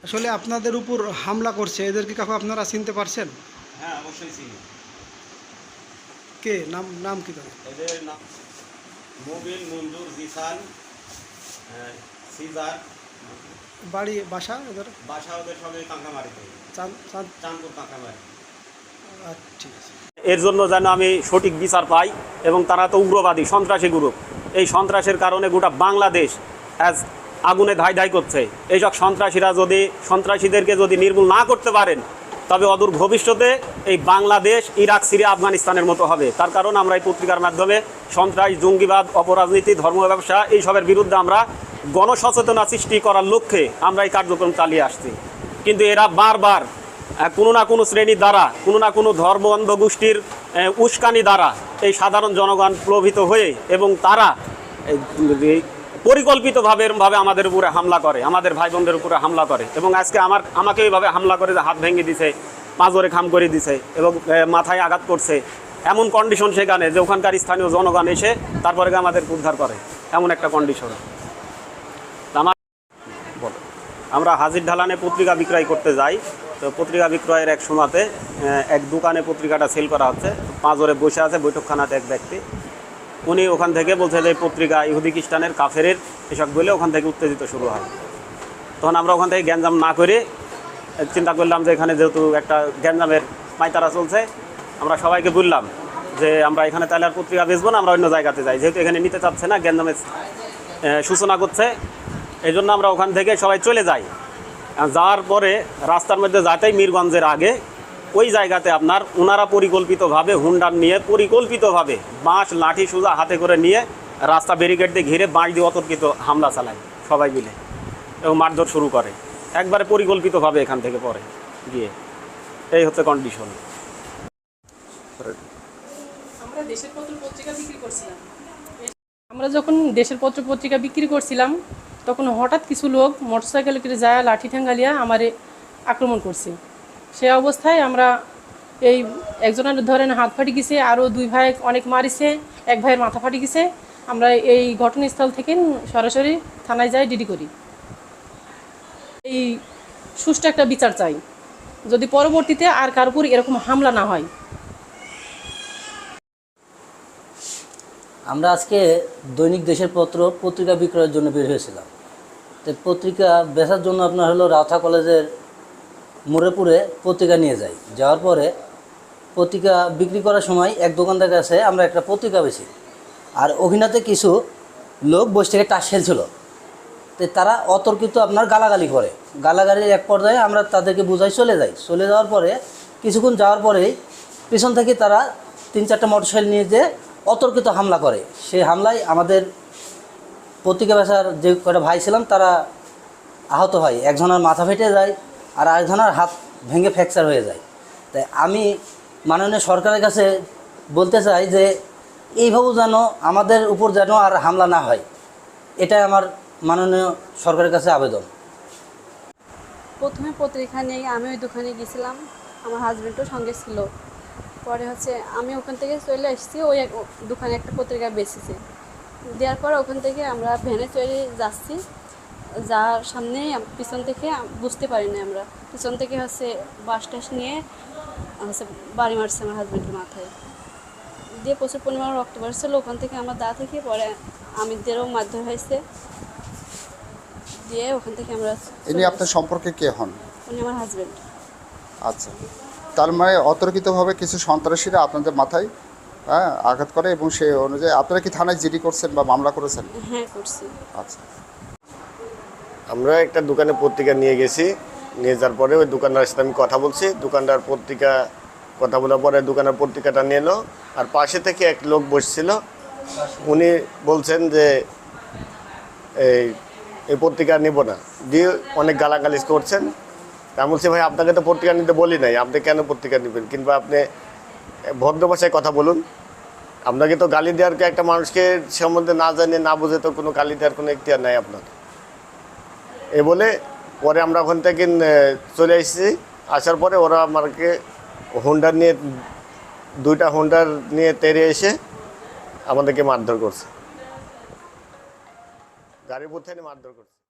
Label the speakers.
Speaker 1: আসলে আপনাদের উপর হামলা করছে, এদেরকে কাকু আপনারা চিনতে পারছেন?
Speaker 2: হ্যাঁ, অবশ্যই চিনি।
Speaker 1: কে? নাম নাম কি তাদের?
Speaker 2: এদের নাম মুবিন, মঞ্জুর, জিসান, সিজার।
Speaker 1: বাড়ি বাসা এদের?
Speaker 2: বাসা ওদের সবই কাঁকামারিতে, চাঁদপুর কাঁকামারি।
Speaker 1: আচ্ছা, ঠিক আছে।
Speaker 2: এর জন্য যেন আমি সঠিক বিচার পাই, এবং তারা তো উগ্রবাদী সন্ত্রাসী গ্রুপ। এই সন্ত্রাসের কারণে গোটা বাংলাদেশ আজ আগুনে ধাই ধাই করছে। এইসব সন্ত্রাসীদেরকে যদি নির্মূল না করতে পারেন, তবে অদূর ভবিষ্যতে এই বাংলাদেশ ইরাক, সিরিয়া, আফগানিস্তানের মতো হবে। তার কারণ আমরা এই পত্রিকার মাধ্যমে সন্ত্রাস, জঙ্গিবাদ, অপরাজনীতি, ধর্ম ব্যবসা এইসবের বিরুদ্ধে আমরা গণসচেতনা সৃষ্টি করার লক্ষ্যে আমরা এই কার্যক্রম চালিয়ে আসছি। কিন্তু এরা বারবার কোনো না কোনো শ্রেণীর দ্বারা, কোনো না কোনো ধর্ম অন্ধ গোষ্ঠীর উস্কানি দ্বারা এই সাধারণ জনগণ প্রভাবিত হয়ে, এবং তারা পরিকল্পিতভাবে এরমভাবে আমাদের উপরে হামলা করে, আমাদের ভাই বোনদের উপরে হামলা করে। এবং আজকে আমাকে এইভাবে হামলা করে, হাত ভেঙে দিছে, পাঁজরে খাম করে দিছে, এবং মাথায় আঘাত করছে। এমন কন্ডিশন সেখানে যে ওখানকার স্থানীয় জনগণ এসে তারপরে আমাদের উদ্ধার করে, এমন একটা কন্ডিশন। আমরা হাজির ঢালানে পত্রিকা বিক্রয় করতে যাই, তো পত্রিকা বিক্রয়ের এক সময়তে এক দোকানে পত্রিকাটা সেল করা হচ্ছে। পাঁজরে বসে আছে বৈঠকখানাতে এক ব্যক্তি, উনি ওখান থেকে বলছে যে পত্রিকা ইহুদি খ্রিস্টানের, কাফেরের এসব বলে ওখান থেকে উত্তেজিত শুরু হয়। তখন আমরা ওখান থেকে গ্যাঞ্জাম না করে চিন্তা করলাম যে এখানে যেহেতু একটা গ্যাঞ্জামের পায়তারা চলছে, আমরা সবাইকে বললাম যে আমরা এখানে তাহলে আর পত্রিকা বেচবো না, আমরা অন্য জায়গাতে যাই, যেহেতু এখানে নিতে চাচ্ছে না, গ্যাঞ্জামের সূচনা করছে। এই জন্য আমরা ওখান থেকে সবাই চলে যাই। যাওয়ার পরে রাস্তার মধ্যে যাতেই মিরগঞ্জের আগে ওই জায়গাতে আপনার ওনারা পরিকল্পিতভাবে হুন্ডার নিয়ে পরিকল্পিতভাবে বাঁশ লাঠি সোজা হাতে করে নিয়ে রাস্তা ব্যারিকেড দিয়ে ঘিরে বাঁশ দিয়ে অতর্কিত হামলা চালায় সবাই মিলে, এবং মারধর শুরু করে একবারে পরিকল্পিতভাবে এখান থেকে পরে গিয়ে। এই হচ্ছে কন্ডিশন।
Speaker 3: আমরা যখন দেশের পত্র পত্রিকা বিক্রি করছিলাম, তখন হঠাৎ কিছু লোক মোটরসাইকেল করে যায় লাঠি ঠ্যাঙ্গালিয়া আমারে আক্রমণ করছে। সে অবস্থায় আমরা এই একজনের ধরেন হাত ফাটি গেছে, আরও দুই ভাই অনেক মারিছে, এক ভাইয়ের মাথা ফাটি গেছে। আমরা এই ঘটনাস্থল থেকে সরাসরি থানায় যাই, ডিডি করি। এই সুষ্ঠু একটা বিচার চাই, যদি পরবর্তীতে আর কার উপর এরকম হামলা না হয়।
Speaker 4: আমরা আজকে দৈনিক দেশের পত্রিকা বিক্রয়ের জন্য বের হয়েছিলাম। তো পত্রিকা বেচার জন্য আপনার হলো রাউথা কলেজের মোড়েপুরে পত্রিকা নিয়ে যাই। যাওয়ার পরে পত্রিকা বিক্রি করার সময় এক দোকানদার কাছে আমরা একটা পত্রিকা বেছি, আর অভিনাতে কিছু লোক বসে থেকে টাস খেলছিল। তো তারা অতর্কিত আপনার গালাগালি করে, গালাগালির এক পর্যায়ে আমরা তাদেরকে বুঝাই চলে যাই। চলে যাওয়ার পরে কিছুক্ষণ যাওয়ার পরেই পিছন থেকে তারা 3-4টা মোটরসাইকেল নিয়ে যেয়ে অতর্কিত হামলা করে। সেই হামলায় আমাদের পত্রিকা বেচার যে কটা ভাই ছিলাম তারা আহত হয়। একজনের মাথা ফেটে যায়, আর আরেকজনের হাত ভেঙে ফ্র্যাকচার হয়ে যায়। তাই আমি মাননীয় সরকারের কাছে বলতে চাই যে এইভাবেও যেন আমাদের উপর যেন আর হামলা না হয়, এটাই আমার মাননীয় সরকারের কাছে আবেদন।
Speaker 5: প্রথমে পত্রিকা নিয়ে আমি ওই দোকানে গেছিলাম, আমার হাজব্যান্ডও সঙ্গে ছিল। পরে আমি ওখান থেকে চলে এসেছি, ওই দোকানে একটা পত্রিকা বেচেছে। দেওয়ার পর ওখান থেকে আমরা ভ্যানে চলে যাচ্ছি, যার সামনে পিছন থেকে বুঝতে পারিনি, আমরা পিছন থেকে বাস টাস নিয়ে বাড়ি মারছে আমার হাজব্যান্ডের মাথায় দিয়ে, প্রচুর পরিমাণে রক্ত বেরোচ্ছিল ওখান থেকে আমার দা থেকে। পরে আমিদেরও মারধর হয়েছে দিয়ে ওখান থেকে আমরা।
Speaker 6: ইনি আপনার সম্পর্কে কে হন?
Speaker 5: উনি আমার হাজব্যান্ড।
Speaker 6: আচ্ছা, তার মানে অতর্কিতভাবে কিছু সন্ত্রাসীরা আপনাদের মাথায় আঘাত করে, এবং সেই অনুযায়ী আপনারা কি থানায় জিডি করছেন বা মামলা করেছেন?
Speaker 5: হ্যাঁ, করছি।
Speaker 6: আচ্ছা,
Speaker 7: আমরা একটা দোকানে পত্রিকা নিয়ে গেছি, নিয়ে যাওয়ার পরে ওই দোকানদারের সাথে আমি কথা বলছি। দোকানদার কথা বলার পরে দোকানের পত্রিকাটা নিয়ে এলো, আর পাশে থেকে এক লোক বসছিল, উনি বলছেন যে এই পত্রিকা নেব না, দিয়ে অনেক গালাগালি করছেন। আমি বলছি ভাই আপনাকে তো পত্রিকা নিতে বলি নাই, আপনি কেন পত্রিকা নেবেন? কিংবা আপনি ভদ্র ভাষায় কথা বলুন, আপনাকে তো গালি দেওয়ার একটা মানুষকে সম্বন্ধে না জানে না বুঝে তো কোনো গালি দেওয়ার কোনো এখতিয়ার নাই আপনার। এ বলে পরে আমরা ওখান থেকে চলে এসেছি। আসার পরে ওরা আমাকে হোন্ডার নিয়ে 2টা হোন্ডার নিয়ে তেড়ে এসে আমাদেরকে মারধর করছে, গাড়ির উপর থেকে মারধর করছে।